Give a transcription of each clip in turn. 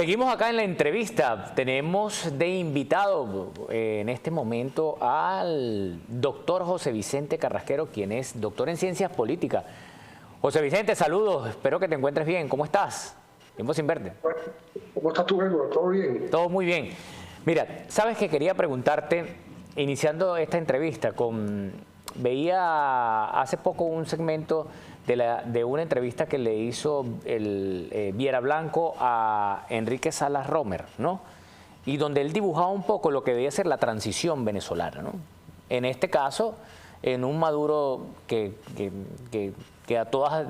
Seguimos acá en la entrevista. Tenemos de invitado en este momento al doctor José Vicente Carrasquero, quien es doctor en Ciencias Políticas. José Vicente, saludos. Espero que te encuentres bien. ¿Cómo estás? Tiempo sin verte. ¿Cómo estás tú, Eduardo? ¿Todo bien? Todo muy bien. Mira, sabes que quería preguntarte, iniciando esta entrevista, veía hace poco un segmento de una entrevista que le hizo el Viera Blanco a Enrique Salas Romer, ¿no? Y donde él dibujaba un poco lo que debía ser la transición venezolana, ¿no? En este caso, en un Maduro que a todas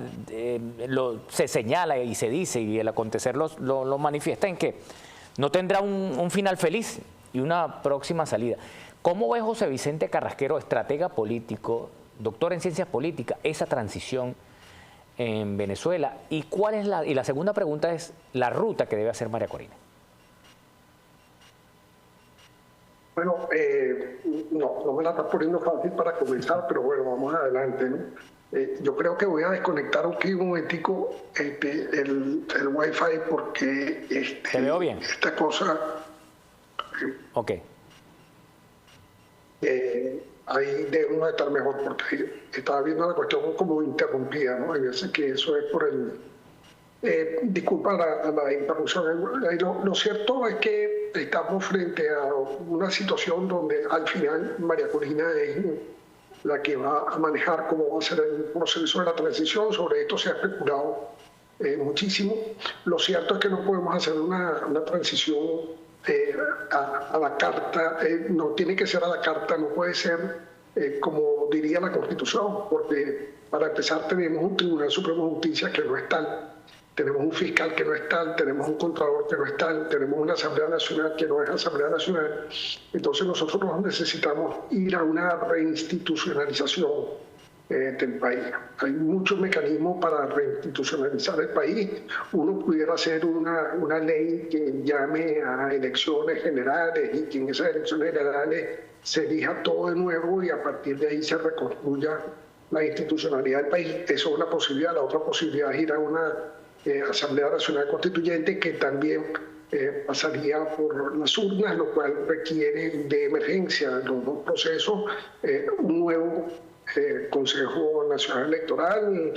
se señala y se dice, y el acontecer lo manifiesta, en que no tendrá un final feliz y una próxima salida. ¿Cómo ve José Vicente Carrasquero, estratega político, doctor en ciencias políticas, esa transición en Venezuela? ¿Y cuál es la segunda pregunta es la ruta que debe hacer María Corina? Bueno, no me la estás poniendo fácil para comenzar, pero bueno, vamos adelante, ¿no? Yo creo que voy a desconectar un momentico el Wi-Fi porque ¿Te veo bien? esta cosa... Ok. Ahí debemos estar mejor porque estaba viendo la cuestión como interrumpida, ¿no? Y veces que eso es por el... disculpa la interrupción. Lo cierto es que estamos frente a una situación donde al final María Corina es la que va a manejar cómo va a ser el proceso de la transición. Sobre esto se ha especulado muchísimo. Lo cierto es que no podemos hacer una transición a la carta, no tiene que ser a la carta, no puede ser como diría la Constitución, porque para empezar tenemos un Tribunal Supremo de Justicia que no es tal, tenemos un fiscal que no es tal, tenemos un contralor que no es tal, tenemos una Asamblea Nacional que no es Asamblea Nacional. Entonces nosotros necesitamos ir a una reinstitucionalización del país. Hay muchos mecanismos para reinstitucionalizar el país. Uno pudiera hacer una ley que llame a elecciones generales y que en esas elecciones generales se elija todo de nuevo y a partir de ahí se reconstruya la institucionalidad del país. Eso es una posibilidad. La otra posibilidad es ir a una Asamblea Nacional Constituyente que también pasaría por las urnas, lo cual requiere de emergencia los dos procesos, un nuevo Consejo Nacional Electoral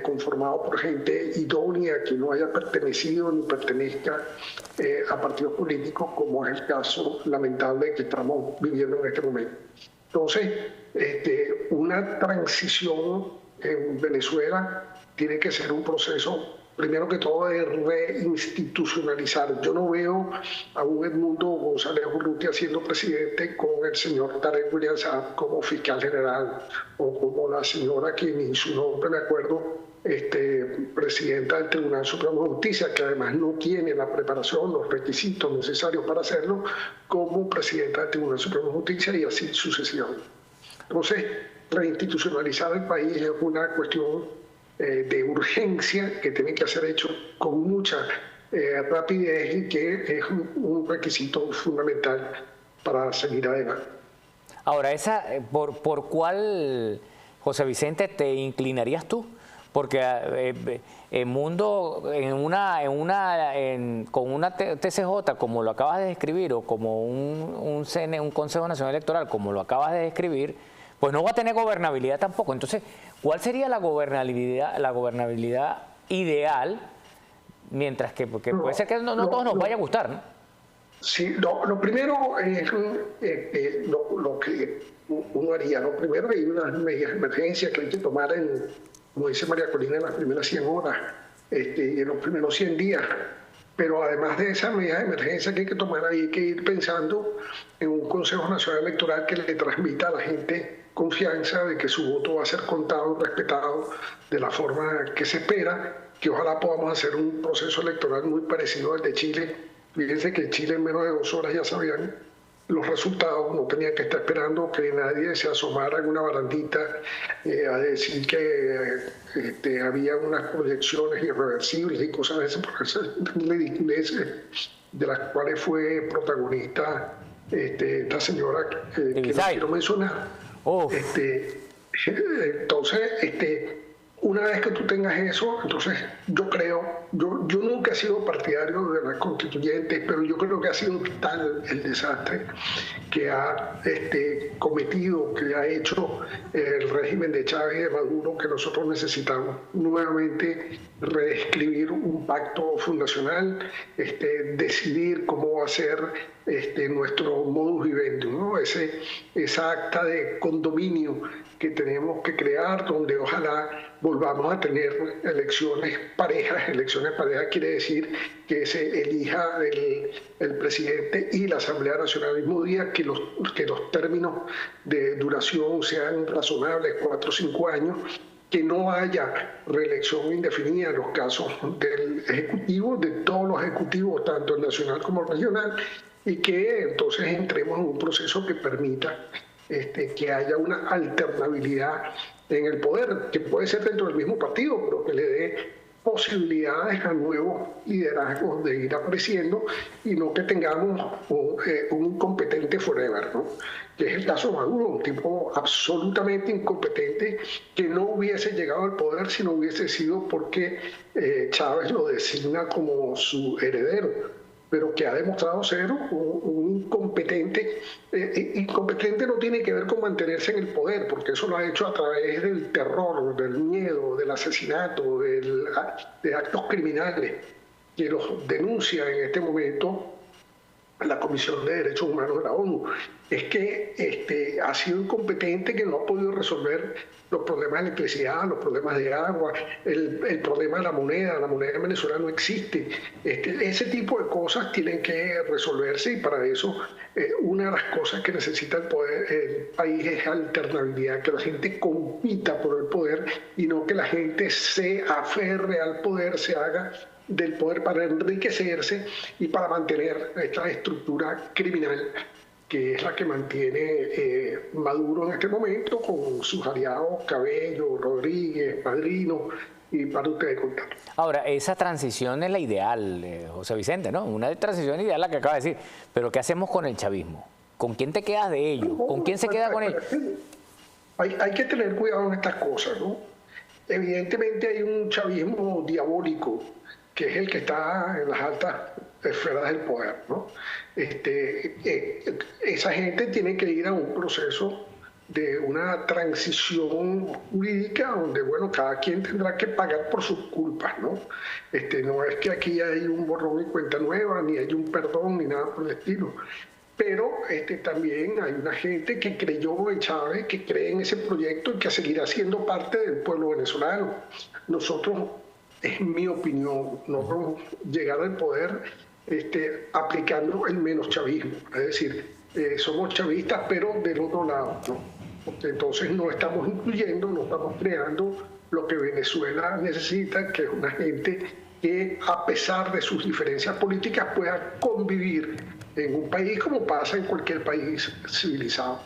conformado por gente idónea que no haya pertenecido ni pertenezca a partidos políticos, como es el caso lamentable que estamos viviendo en este momento. Entonces, una transición en Venezuela tiene que ser un proceso, primero que todo, de reinstitucionalizar. Yo no veo a un Edmundo González Urrutia siendo presidente con el señor Tarek William Saab como fiscal general, o como la señora que ni su nombre me acuerdo, presidenta del Tribunal Supremo de Justicia, que además no tiene la preparación, los requisitos necesarios para hacerlo, como presidenta del Tribunal Supremo de Justicia, y así sucesivamente. Entonces, reinstitucionalizar el país es una cuestión de urgencia que tiene que ser hecho con mucha rapidez y que es un requisito fundamental para seguir adelante. Ahora, ¿por cuál, José Vicente, te inclinarías tú? Porque el mundo con una TCJ, como lo acabas de describir, o como un Consejo Nacional Electoral, como lo acabas de describir, pues no va a tener gobernabilidad tampoco. Entonces, ¿cuál sería la gobernabilidad ideal? Mientras que, porque puede ser que no todos nos vaya a gustar, ¿no? Sí, lo primero es lo que uno haría. Lo primero hay unas medidas de emergencia que hay que tomar, como dice María Corina, en las primeras 100 horas y en los primeros 100 días. Pero además de esas medidas de emergencia que hay que tomar, hay que ir pensando en un Consejo Nacional Electoral que le transmita a la gente confianza de que su voto va a ser contado y respetado de la forma que se espera, que ojalá podamos hacer un proceso electoral muy parecido al de Chile. Fíjense que en Chile en menos de 2 horas ya sabían los resultados, no tenían que estar esperando que nadie se asomara en una barandita a decir que había unas proyecciones irreversibles y cosas de esas de las cuales fue protagonista esta señora que no quiero mencionar. Entonces, una vez que tú tengas eso, entonces yo creo yo nunca he sido partidario de las constituyentes, pero yo creo que ha sido tal el desastre que ha cometido, que ha hecho el régimen de Chávez y de Maduro, que nosotros necesitamos nuevamente reescribir un pacto fundacional, decidir cómo va a ser nuestro modus vivendi, ¿no? Esa acta de condominio que tenemos que crear, donde ojalá volvamos a tener elecciones parejas. Elecciones parejas quiere decir que se elija el presidente y la Asamblea Nacional el mismo día, que los términos de duración sean razonables, 4 o 5 años, que no haya reelección indefinida en los casos del Ejecutivo, de todos los ejecutivos, tanto el nacional como el regional, y que entonces entremos en un proceso que permita que haya una alternabilidad en el poder, que puede ser dentro del mismo partido, pero que le dé posibilidades a nuevos liderazgos de ir apareciendo y no que tengamos un incompetente forever, ¿no? Que es el caso de Maduro, un tipo absolutamente incompetente que no hubiese llegado al poder si no hubiese sido porque Chávez lo designa como su heredero, pero que ha demostrado ser un incompetente. Incompetente no tiene que ver con mantenerse en el poder, porque eso lo ha hecho a través del terror, del miedo, del asesinato, de actos criminales, que los denuncia en este momento la Comisión de Derechos Humanos de la ONU. Es que ha sido incompetente, que no ha podido resolver los problemas de electricidad, los problemas de agua, el problema de la moneda en Venezuela no existe. Ese tipo de cosas tienen que resolverse, y para eso una de las cosas que necesita el país es alternabilidad, que la gente compita por el poder y no que la gente se aferre al poder, se haga del poder para enriquecerse y para mantener esta estructura criminal que es la que mantiene Maduro en este momento, con sus aliados Cabello, Rodríguez, Padrino, y para ustedes contar. Ahora, esa transición es la ideal, José Vicente, ¿no? Una transición ideal la que acaba de decir. Pero ¿qué hacemos con el chavismo? ¿Con quién te quedas de ellos? ¿Con quién se queda con ellos? Hay que tener cuidado en estas cosas, ¿no? Evidentemente hay un chavismo diabólico, que es el que está en las altas esferas del poder, ¿no? Esa gente tiene que ir a un proceso de una transición jurídica donde, bueno, cada quien tendrá que pagar por sus culpas, ¿no? No es que aquí hay un borrón y cuenta nueva, ni hay un perdón, ni nada por el estilo. Pero también hay una gente que creyó en Chávez, que cree en ese proyecto y que seguirá siendo parte del pueblo venezolano. Nosotros, en mi opinión, no vamos a llegar al poder aplicando el menos chavismo. Es decir, somos chavistas, pero del otro lado, ¿no? Porque entonces no estamos incluyendo, no estamos creando lo que Venezuela necesita, que es una gente que, a pesar de sus diferencias políticas, pueda convivir en un país como pasa en cualquier país civilizado.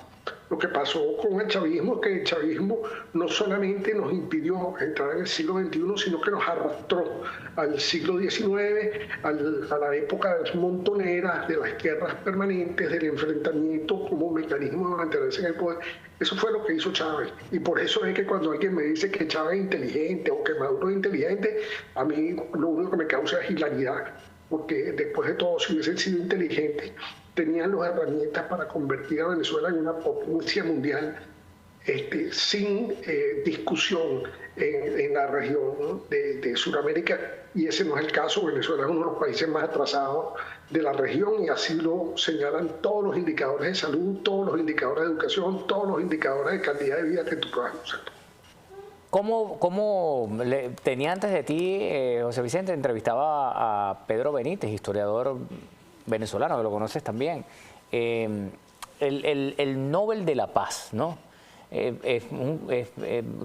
Lo que pasó con el chavismo es que el chavismo no solamente nos impidió entrar en el siglo XXI, sino que nos arrastró al siglo XIX, a la época de las montoneras, de las guerras permanentes, del enfrentamiento como mecanismo de mantenerse en el poder. Eso fue lo que hizo Chávez. Y por eso es que cuando alguien me dice que Chávez es inteligente o que Maduro es inteligente, a mí lo único que me causa es hilaridad. Porque después de todo, si hubiesen sido inteligentes, tenían las herramientas para convertir a Venezuela en una potencia mundial sin discusión en la región de Sudamérica, y ese no es el caso. Venezuela es uno de los países más atrasados de la región, y así lo señalan todos los indicadores de salud, todos los indicadores de educación, todos los indicadores de calidad de vida que tú puedas usar. ¿Cómo tenía antes de ti, José Vicente, entrevistaba a Pedro Benítez, historiador venezolano, que lo conoces también, el Nobel de la Paz, ¿no?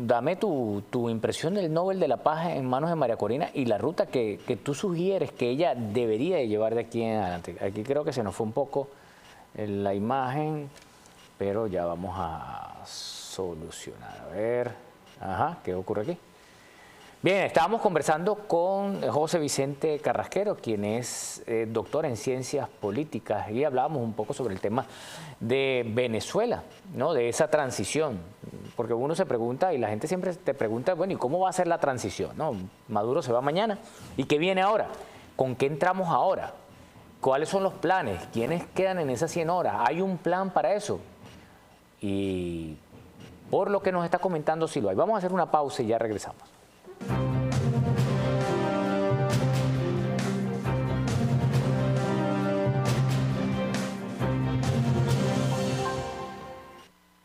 Dame tu impresión del Nobel de la Paz en manos de María Corina y la ruta que tú sugieres que ella debería de llevar de aquí en adelante. Aquí creo que se nos fue un poco la imagen, pero ya vamos a solucionar. A ver, ajá, ¿qué ocurre aquí? Bien, estábamos conversando con José Vicente Carrasquero, quien es doctor en ciencias políticas, y hablábamos un poco sobre el tema de Venezuela, ¿no? De esa transición. porque uno se pregunta y la gente siempre te pregunta, bueno, ¿y cómo va a ser la transición? ¿No? Maduro se va mañana. ¿Y qué viene ahora? ¿Con qué entramos ahora? ¿Cuáles son los planes? ¿Quiénes quedan en esas 100 horas? ¿Hay un plan para eso? Y por lo que nos está comentando, sí lo hay. Vamos a hacer una pausa y ya regresamos.